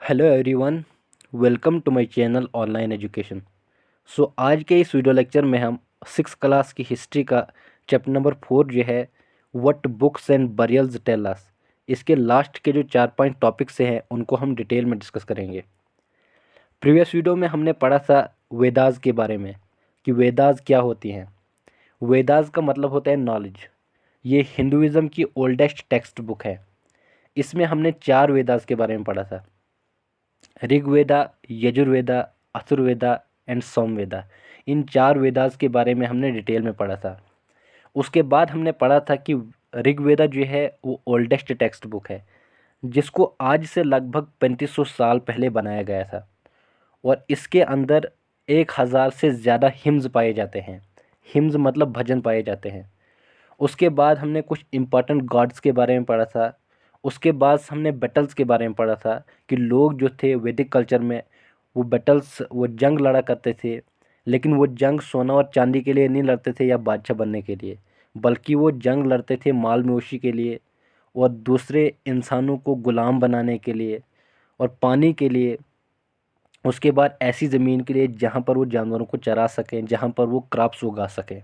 Hello everyone, welcome to my channel online education. आज के इस वीडियो लेक्चर में हम सिक्स क्लास की हिस्ट्री का चैप्टर नंबर 4 जो है what books and burials tell us, इसके लास्ट के जो 4-5 टॉपिक्स हैं उनको हम डिटेल में डिस्कस करेंगे। प्रीवियस वीडियो में हमने पढ़ा था वेदास के बारे में कि वेदास क्या होती हैं। वेदास का मतलब होता है नॉलेज। ये हिंदुइज़्म की ओल्डेस्ट टेक्स्ट बुक है। इसमें हमने 4 वेदास के बारे में पढ़ा था, ऋग्वेदा, यजुर्वेदा, अथर्ववेदा एंड सामवेदा। इन 4 वेदास के बारे में हमने डिटेल में पढ़ा था। उसके बाद हमने पढ़ा था कि ऋग्वेदा जो है वो ओल्डेस्ट टेक्स्ट बुक है, जिसको आज से लगभग 3500 साल पहले बनाया गया था और इसके अंदर 1000 से ज़्यादा हिम्स पाए जाते हैं। हिम्स मतलब भजन पाए जाते हैं। उसके बाद हमने कुछ इम्पॉर्टेंट गॉड्स के बारे में पढ़ा था। उसके बाद हमने बैटल्स के बारे में पढ़ा था कि लोग जो थे वैदिक कल्चर में वो जंग लड़ा करते थे, लेकिन वो जंग सोना और चांदी के लिए नहीं लड़ते थे या बादशाह बनने के लिए, बल्कि वो जंग लड़ते थे माल मवेशी के लिए और दूसरे इंसानों को गुलाम बनाने के लिए और पानी के लिए। उसके बाद ऐसी ज़मीन के लिए जहाँ पर वो जानवरों को चरा सकें, जहाँ पर वो क्रॉप्स उगा सकें।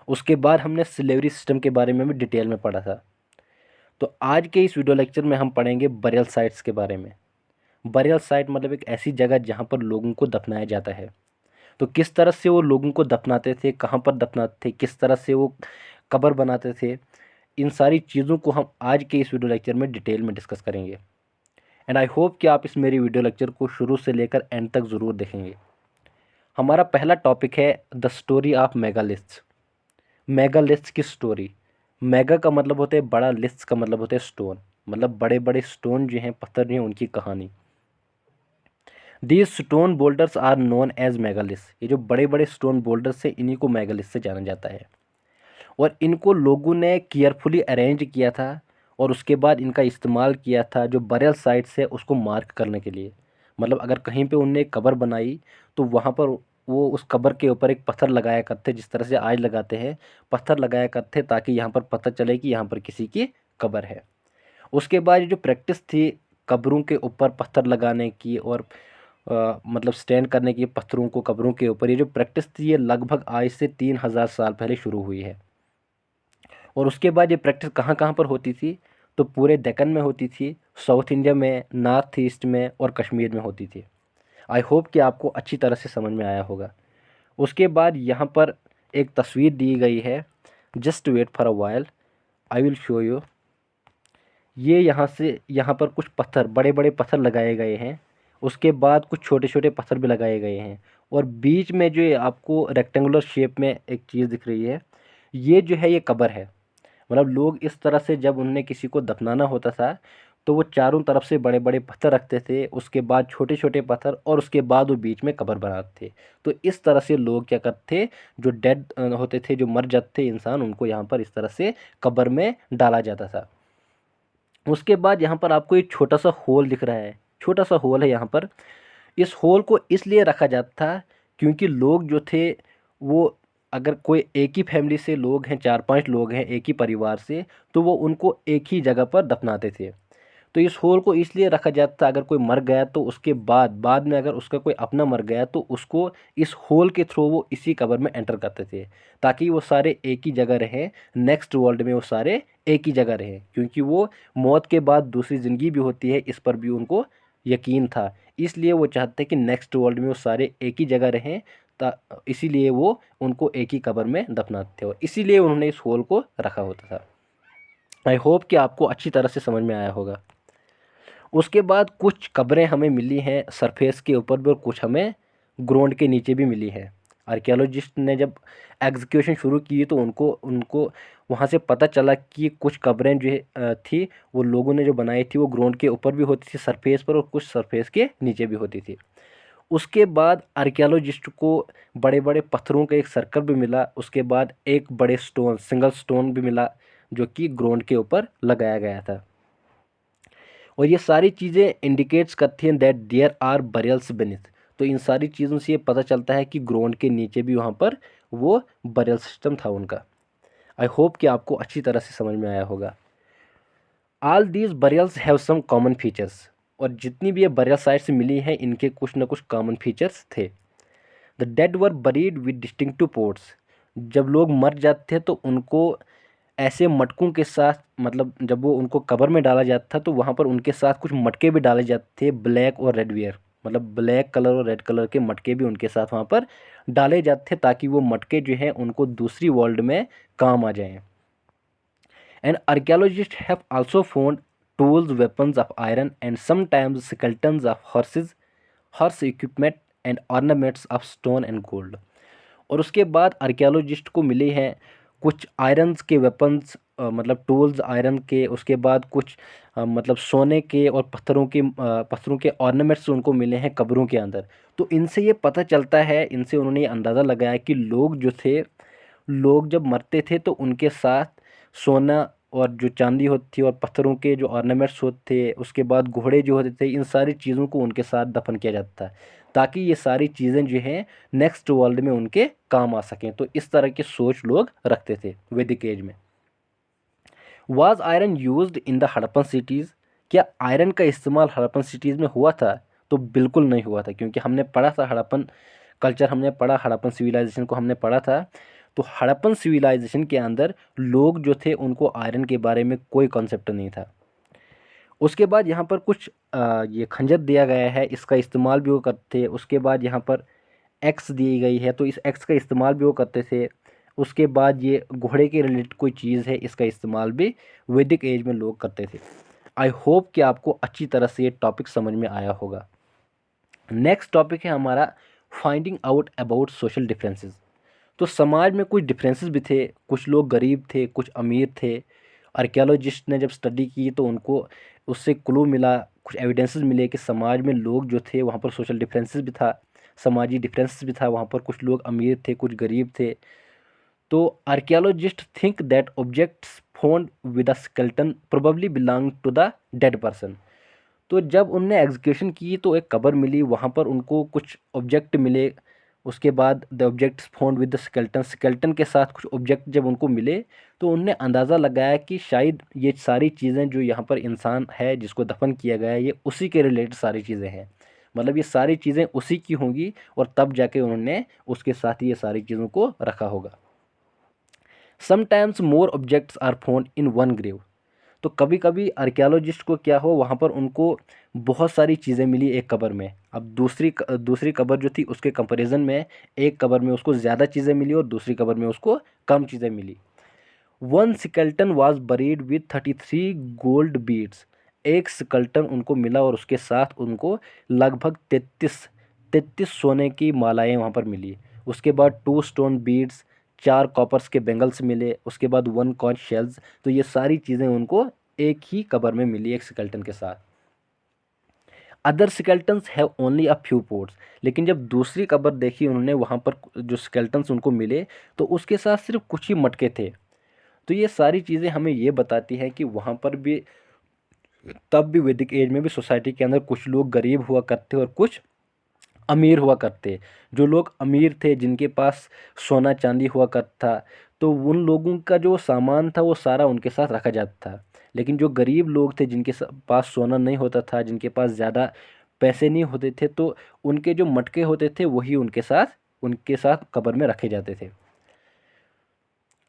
उसके बाद हमने स्लेवरी सिस्टम के बारे में भी डिटेल में पढ़ा था। तो आज के इस वीडियो लेक्चर में हम पढ़ेंगे बरियल साइट्स के बारे में। बरियल साइट मतलब एक ऐसी जगह जहाँ पर लोगों को दफनाया जाता है। तो किस तरह से वो लोगों को दफनाते थे, कहाँ पर दफनाते थे, किस तरह से वो कब्र बनाते थे, इन सारी चीज़ों को हम आज के इस वीडियो लेक्चर में डिटेल में डिस्कस करेंगे। एंड आई होप कि आप इस मेरी वीडियो लेक्चर को शुरू से लेकर एंड तक ज़रूर देखेंगे। हमारा पहला टॉपिक है the story of megaliths. Megaliths की स्टोरी। मेगा का मतलब होता है बड़ा, लिथ्स का मतलब होता है स्टोन, मतलब बड़े बड़े स्टोन जो हैं, पत्थर जो हैं, उनकी कहानी। These stone boulders are known as megaliths. ये जो बड़े बड़े स्टोन बोल्डर्स हैं इन्हीं को मेगालिथ्स से जाना जाता है और इनको लोगों ने केयरफुली अरेंज किया था और उसके बाद इनका इस्तेमाल किया था जो बरियल साइट्स है उसको मार्क करने के लिए। मतलब अगर कहीं पे उनने एक कब्र बनाई तो वहाँ पर वो उस कब्र के ऊपर एक पत्थर लगाया करते, जिस तरह से आज लगाते हैं, पत्थर लगाया करते ताकि यहाँ पर पता चले कि यहाँ पर किसी की कब्र है। उसके बाद ये जो प्रैक्टिस थी कब्रों के ऊपर पत्थर लगाने की और मतलब स्टैंड करने की पत्थरों को कब्रों के ऊपर, ये जो प्रैक्टिस थी ये लगभग आज से 3000 साल पहले शुरू हुई है। और उसके बाद ये प्रैक्टिस कहाँ कहाँ पर होती थी, तो पूरे दक्कन में होती थी, साउथ इंडिया में, नॉर्थ ईस्ट में और कश्मीर में होती थी। आई होप कि आपको अच्छी तरह से समझ में आया होगा। उसके बाद यहाँ पर एक तस्वीर दी गई है, just wait for a while, I will show you. ये यहाँ से यहाँ पर कुछ पत्थर, बड़े बड़े पत्थर लगाए गए हैं। उसके बाद कुछ छोटे छोटे पत्थर भी लगाए गए हैं और बीच में जो ये आपको रेक्टेंगुलर शेप में एक चीज़ दिख रही है, ये जो है ये कब्र है। मतलब लोग इस तरह से जब उन्हें किसी को दफनाना होता था तो वो चारों तरफ से बड़े बड़े पत्थर रखते थे, उसके बाद छोटे छोटे पत्थर और उसके बाद वो बीच में कब्र बनाते थे। तो इस तरह से लोग क्या करते थे, जो डेड होते थे, जो मर जाते थे इंसान, उनको यहाँ पर इस तरह से कब्र में डाला जाता था। उसके बाद यहाँ पर आपको एक छोटा सा होल दिख रहा है, छोटा सा होल है यहाँ पर। इस होल को इसलिए रखा जाता था क्योंकि लोग जो थे वो, अगर कोई एक ही फैमिली से लोग हैं, 4-5 लोग हैं एक ही परिवार से, तो वो उनको एक ही जगह पर दफनाते थे। तो इस होल को इसलिए रखा जाता था, अगर कोई मर गया तो उसके बाद में अगर उसका कोई अपना मर गया तो उसको इस होल के थ्रू वो इसी कब्र में एंटर करते थे ताकि वो सारे एक ही जगह रहें, नेक्स्ट वर्ल्ड में वो सारे एक ही जगह रहें, क्योंकि वो मौत के बाद दूसरी ज़िंदगी भी होती है इस पर भी उनको यकीन था। इसलिए वो चाहते कि नेक्स्ट वर्ल्ड में वो सारे एक ही जगह रहें, इसीलिए वो उनको एक ही कब्र में दफनाते थे और इसीलिए उन्होंने इस होल को रखा होता था। आई होप कि आपको अच्छी तरह से समझ में आया होगा। उसके बाद कुछ कब्रें हमें मिली हैं सरफेस के ऊपर भी और कुछ हमें ग्राउंड के नीचे भी मिली है। आर्कियोलॉजिस्ट ने जब एग्जीक्यूशन शुरू की तो उनको उनको वहाँ से पता चला कि कुछ कब्रें जो थी वो लोगों ने जो बनाई थी वो ग्राउंड के ऊपर भी होती थी सरफेस पर, और कुछ सरफेस के नीचे भी होती थी। उसके बाद आर्कियोलॉजिस्ट को बड़े बड़े पत्थरों का एक सर्कल भी मिला, उसके बाद एक बड़े स्टोन, सिंगल स्टोन भी मिला जो कि ग्राउंड के ऊपर लगाया गया था। और ये सारी चीज़ें इंडिकेट्स करती हैं that there are burials beneath. तो इन सारी चीज़ों से ये पता चलता है कि ग्राउंड के नीचे भी वहाँ पर वो बरियल सिस्टम था उनका। आई होप कि आपको अच्छी तरह से समझ में आया होगा। All these burials have some common features. और जितनी भी ये बरियल साइट्स मिली हैं इनके कुछ ना कुछ कॉमन फीचर्स थे। The dead were buried with distinctive ports. जब लोग मर जाते थे तो उनको ऐसे मटकों के साथ, मतलब जब वो उनको कब्र में डाला जाता था तो वहाँ पर उनके साथ कुछ मटके भी डाले जाते थे, ब्लैक और रेड वियर, मतलब ब्लैक कलर और रेड कलर के मटके भी उनके साथ वहाँ पर डाले जाते थे ताकि वो मटके जो हैं उनको दूसरी वर्ल्ड में काम आ जाएं। And archaeologists have also found tools, weapons of iron, and sometimes skeletons of horses, horse equipment, and ornaments of stone and gold. और उसके बाद आर्कियोलॉजिस्ट को मिले हैं कुछ आयरन्स के वेपन्स, मतलब टूल्स आयरन के, उसके बाद कुछ मतलब सोने के और पत्थरों के ऑर्नामेंट्स उनको मिले हैं कब्रों के अंदर। तो इनसे ये पता चलता है, इनसे उन्होंने ये अंदाज़ा लगाया कि लोग जो थे, लोग जब मरते थे तो उनके साथ सोना और जो चांदी होती थी और पत्थरों के जो ऑर्नामेंट्स होते थे, उसके बाद घोड़े जो होते थे, इन सारी चीज़ों को उनके साथ दफन किया जाता है ताकि ये सारी चीज़ें जो हैं नेक्स्ट वर्ल्ड में उनके काम आ सकें। तो इस तरह की सोच लोग रखते थे वैदिक एज में। Was iron used in the Harappan cities? क्या आयरन का इस्तेमाल हड़प्पन सिटीज़ में हुआ था? तो बिल्कुल नहीं हुआ था, क्योंकि हमने पढ़ा था हड़प्पन कल्चर, हमने पढ़ा हड़प्पन सिविलाइजेशन को हमने पढ़ा था। तो हड़प्पन सिविलाइजेशन के अंदर लोग जो थे उनको आयरन के बारे में कोई कॉन्सेप्ट नहीं था। उसके बाद यहाँ पर कुछ ये खंजर दिया गया है, इसका इस्तेमाल भी वो करते थे। उसके बाद यहाँ पर एक्स दी गई है, तो इस एक्स का इस्तेमाल भी वो करते थे। उसके बाद ये घोड़े के रिलेटेड कोई चीज़ है, इसका इस्तेमाल भी वैदिक एज में लोग करते थे। आई होप कि आपको अच्छी तरह से ये टॉपिक समझ में आया होगा। नेक्स्ट टॉपिक है हमारा finding out about social differences. तो समाज में कुछ डिफरेंसेस भी थे, कुछ लोग गरीब थे, कुछ अमीर थे। आर्कियोलॉजिस्ट ने जब स्टडी की तो उनको उससे क्लू मिला, कुछ एविडेंसेस मिले कि समाज में लोग जो थे वहाँ पर सोशल डिफरेंसेस भी था, समाजी डिफरेंसेस भी था, वहाँ पर कुछ लोग अमीर थे, कुछ गरीब थे। तो archaeologists think that objects found with a skeleton probably belong to the dead person. तो जब उनने एग्जीक्यूशन की तो एक कब्र मिली, वहाँ पर उनको कुछ ऑब्जेक्ट मिले। उसके बाद the objects found with the skeleton, skeleton के साथ कुछ ऑब्जेक्ट जब उनको मिले तो उनने अंदाज़ा लगाया कि शायद ये सारी चीज़ें जो यहाँ पर इंसान है जिसको दफन किया गया है ये उसी के रिलेटेड सारी चीज़ें हैं, मतलब ये सारी चीज़ें उसी की होंगी और तब जाके उन्होंने उसके साथ ही ये सारी चीज़ों को रखा होगा। Sometimes more objects are found in one grave. तो कभी कभी आर्कियोलॉजिस्ट को क्या हो, वहाँ पर उनको बहुत सारी चीज़ें मिली एक कब्र में। अब दूसरी कब्र जो थी उसके कंपैरिजन में एक कब्र में उसको ज़्यादा चीज़ें मिली और दूसरी कब्र में उसको कम चीज़ें मिली। One skeleton was buried with 33 gold beads. एक स्केल्टन उनको मिला और उसके साथ उनको लगभग 33 सोने की मालाएं वहाँ पर मिली। उसके बाद 2 स्टोन बीड्स, 4 कॉपर्स के बेंगल्स मिले। उसके बाद 1 कॉइन शेल्स। तो ये सारी चीज़ें उनको एक ही कब्र में मिली एक स्केल्टन के साथ। Other skeletons have only a few ports. लेकिन जब दूसरी कब्र देखी उन्होंने, वहाँ पर जो स्केल्टन्स उनको मिले तो उसके साथ सिर्फ कुछ ही मटके थे। तो ये सारी चीज़ें हमें ये बताती हैं कि वहाँ पर भी, तब भी वैदिक एज में भी सोसाइटी के अंदर कुछ लोग गरीब हुआ करते और कुछ अमीर हुआ करते। जो लोग अमीर थे, जिनके पास सोना चांदी हुआ करता था, तो उन लोगों का जो सामान था वो सारा उनके साथ रखा जाता था। लेकिन जो गरीब लोग थे, जिनके पास सोना नहीं होता था, जिनके पास ज़्यादा पैसे नहीं होते थे, तो उनके जो मटके होते थे वही उनके साथ कब्र में रखे जाते थे।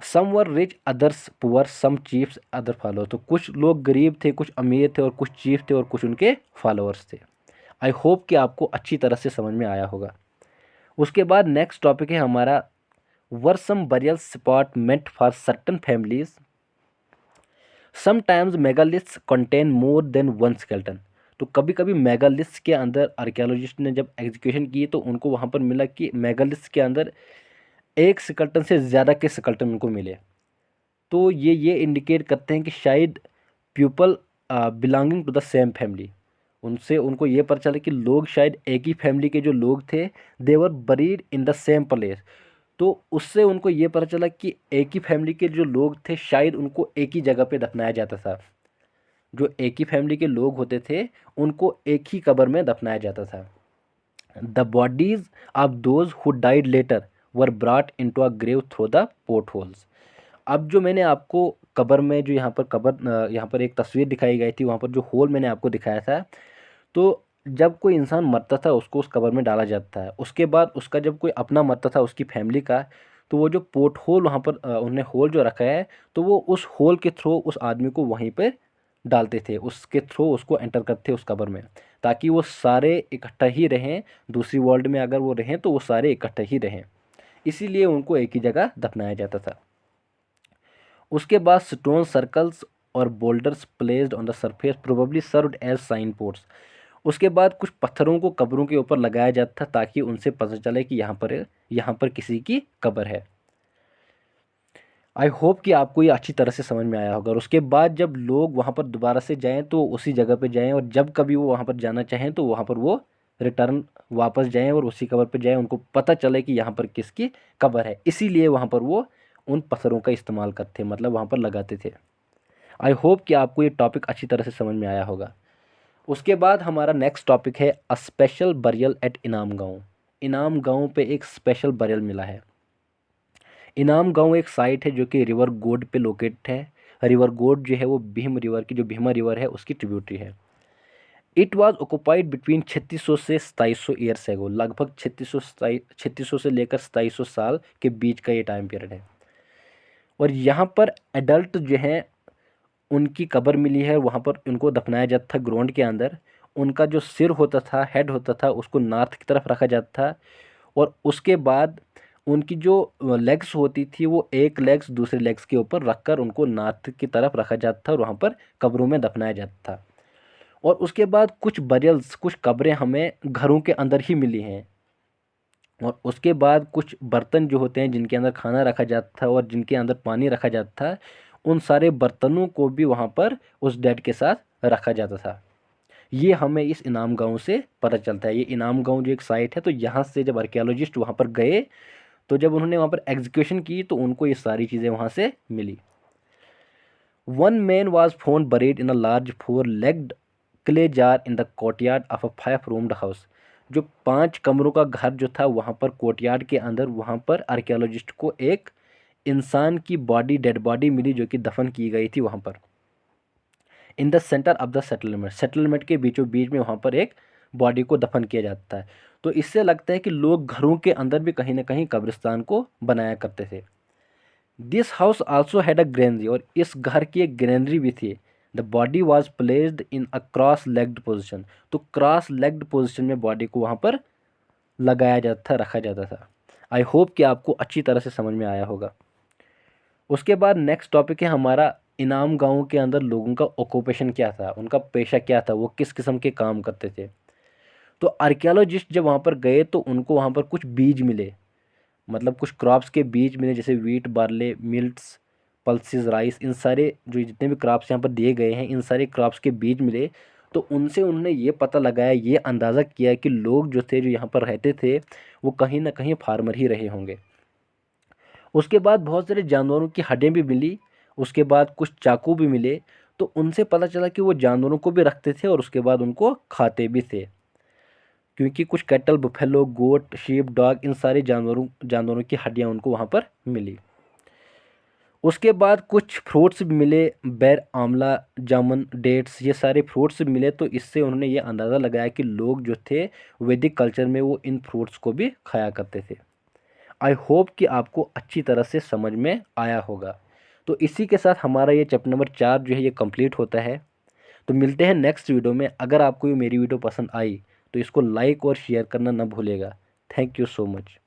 Some were rich others poor, some chiefs other follow. तो कुछ लोग गरीब थे, कुछ अमीर थे और कुछ चीफ थे और कुछ उनके फॉलोअर्स थे। आई होप कि आपको अच्छी तरह से समझ में आया होगा। उसके बाद नेक्स्ट टॉपिक है हमारा were some burial spot meant for certain families. Sometimes megaliths contain more than one skeleton. तो कभी कभी मेगालिथ्स के अंदर आर्कियोलॉजिस्ट ने जब एग्जीक्यूशन की तो उनको वहाँ पर मिला कि मेगालिथ्स के अंदर एक स्केल्टन से ज़्यादा के स्केल्टन उनको मिले। तो ये इंडिकेट करते हैं कि शायद people belonging to the same family, उनसे उनको ये पता चला कि लोग शायद एक ही फैमिली के जो लोग थे, they were buried in the same place. तो उससे उनको ये पता चला कि एक ही फैमिली के जो लोग थे शायद उनको एक ही जगह पे दफनाया जाता था। जो एक ही फैमिली के लोग होते थे उनको एक ही कब्र में दफनाया जाता था। The bodies of those who died later were brought into a grave through the port holes. अब जो मैंने आपको कब्र में जो यहाँ पर एक तस्वीर दिखाई गई थी, वहाँ पर जो होल मैंने आपको दिखाया था, तो जब कोई इंसान मरता था उसको उस कब्र में डाला जाता है, उसके बाद उसका जब कोई अपना मरता था उसकी फैमिली का, तो वो जो पोर्ट होल वहाँ पर उन्होंने होल जो रखा है, तो वो उस होल के थ्रू उस आदमी को वहीं पर डालते थे, उसके थ्रू उसको एंटर करते उस कब्र में, ताकि वो सारे इकट्ठा ही रहें। दूसरी वर्ल्ड में अगर वो रहें तो वो सारे इकट्ठे ही रहें, इसीलिए उनको एक ही जगह दफनाया जाता था। उसके बाद स्टोन सर्कल्स और boulders placed on the surface probably served as sign posts. उसके बाद कुछ पत्थरों को कब्रों के ऊपर लगाया जाता था ताकि उनसे पता चले कि यहाँ पर किसी की कब्र है। आई होप कि आपको ये अच्छी तरह से समझ में आया होगा। और उसके बाद जब लोग वहाँ पर दोबारा से जाएं तो उसी जगह पे जाएं, और जब कभी वो वहाँ पर जाना चाहें तो वहाँ पर वो रिटर्न वापस जाएं और उसी कब्र पे जाएं, उनको पता चले कि यहाँ पर किसकी कब्र है, इसीलिए वहाँ पर वो उन पत्थरों का इस्तेमाल करते, मतलब वहाँ पर लगाते थे। आई होप कि आपको ये टॉपिक अच्छी तरह से समझ में आया होगा। उसके बाद हमारा नेक्स्ट टॉपिक है अ स्पेशल बरियल एट इनाम गाँव। इनाम गाँव पे एक स्पेशल बरियल मिला है। इनाम गाँव एक साइट है जो कि रिवर गोड पे लोकेट है। रिवर गोड जो है वो भीम रिवर की, जो भीमा रिवर है उसकी ट्रिब्यूटरी है। इट वाज ऑक्युपाइड बिटवीन 3600 से 2700 ईयर्स एगो, लगभग 3600 से लेकर 2700 साल के बीच का ये टाइम पीरियड है। और यहाँ पर एडल्ट जो हैं उनकी कब्र मिली है, वहाँ पर उनको दफनाया जाता था ग्राउंड के अंदर। उनका जो सिर होता था, हेड होता था, उसको नॉर्थ की तरफ रखा जाता था, और उसके बाद उनकी जो लेग्स होती थी वो एक लेग्स दूसरे लेग्स के ऊपर रखकर उनको नॉर्थ की तरफ रखा जाता था और वहाँ पर कब्रों में दफनाया जाता था। और उसके बाद कुछ बरियल्स, कुछ कब्रें हमें घरों के अंदर ही मिली हैं। और उसके बाद कुछ बर्तन जो होते हैं जिनके अंदर खाना रखा जाता था और जिनके अंदर पानी रखा जाता था, उन सारे बर्तनों को भी वहाँ पर उस डेड के साथ रखा जाता था। ये हमें इस इनाम गांव से पता चलता है। ये इनाम गांव जो एक साइट है, तो यहाँ से जब आर्कियोलॉजिस्ट वहाँ पर गए तो जब उन्होंने वहाँ पर एग्जीक्यूशन की तो उनको ये सारी चीज़ें वहाँ से मिली। One man was found buried in a large 4 legged clay jar in the courtyard of a 5 roomed house. जो 5 कमरों का घर जो था वहाँ पर कोर्टयार्ड के अंदर, वहाँ पर आर्कियोलॉजिस्ट को एक इंसान की बॉडी, डेड बॉडी मिली जो कि दफन की गई थी वहाँ पर। In the centre of the settlement, settlement के बीचों बीच में वहाँ पर एक बॉडी को दफन किया जाता है। तो इससे लगता है कि लोग घरों के अंदर भी कहीं ना कहीं कब्रिस्तान को बनाया करते थे। This house also had a granary, और इस घर की एक ग्रेनरी भी थी। The body was placed in a cross legged position, तो क्रॉस लेग्ड पोजिशन में बॉडी को वहाँ पर लगाया जाता था, रखा जाता था। आई होप कि आपको अच्छी तरह से समझ में आया होगा। उसके बाद नेक्स्ट टॉपिक है हमारा, इनाम गाँव के अंदर लोगों का ऑक्यूपेशन क्या था, उनका पेशा क्या था, वो किस किस्म के काम करते थे। तो आर्कियोलॉजिस्ट जब वहाँ पर गए तो उनको वहाँ पर कुछ बीज मिले, मतलब कुछ क्रॉप्स के बीज मिले, जैसे वीट, बार्ले, मिल्ट्स, पल्सेस, राइस, इन सारे जो जितने भी क्रॉप्स यहाँ पर दिए गए हैं इन सारे क्रॉप्स के बीज मिले। तो उनसे उन्होंने ये पता लगाया, ये अंदाज़ा किया कि लोग जो थे, जो यहाँ पर रहते थे, वो कहीं ना कहीं फार्मर ही रहे होंगे। उसके बाद बहुत सारे जानवरों की हड्डियाँ भी मिली, उसके बाद कुछ चाकू भी मिले। तो उनसे पता चला कि वो जानवरों को भी रखते थे और उसके बाद उनको खाते भी थे, क्योंकि कुछ कैटल, बुफेलो, गोट, शीप, डॉग, इन सारे जानवरों की हड्डियाँ उनको वहाँ पर मिली। उसके बाद कुछ फ्रूट्स भी मिले, बेर, आंवला, जामुन, डेट्स, ये सारे फ्रूट्स भी मिले। तो इससे उन्होंने ये अंदाज़ा लगाया कि लोग जो थे वैदिक कल्चर में वो इन फ्रूट्स को भी खाया करते थे। आई होप कि आपको अच्छी तरह से समझ में आया होगा। तो इसी के साथ हमारा ये चैप्टर नंबर 4 जो है ये कंप्लीट होता है। तो मिलते हैं नेक्स्ट वीडियो में। अगर आपको ये मेरी वीडियो पसंद आई तो इसको लाइक और शेयर करना ना भूलेगा। Thank you so much.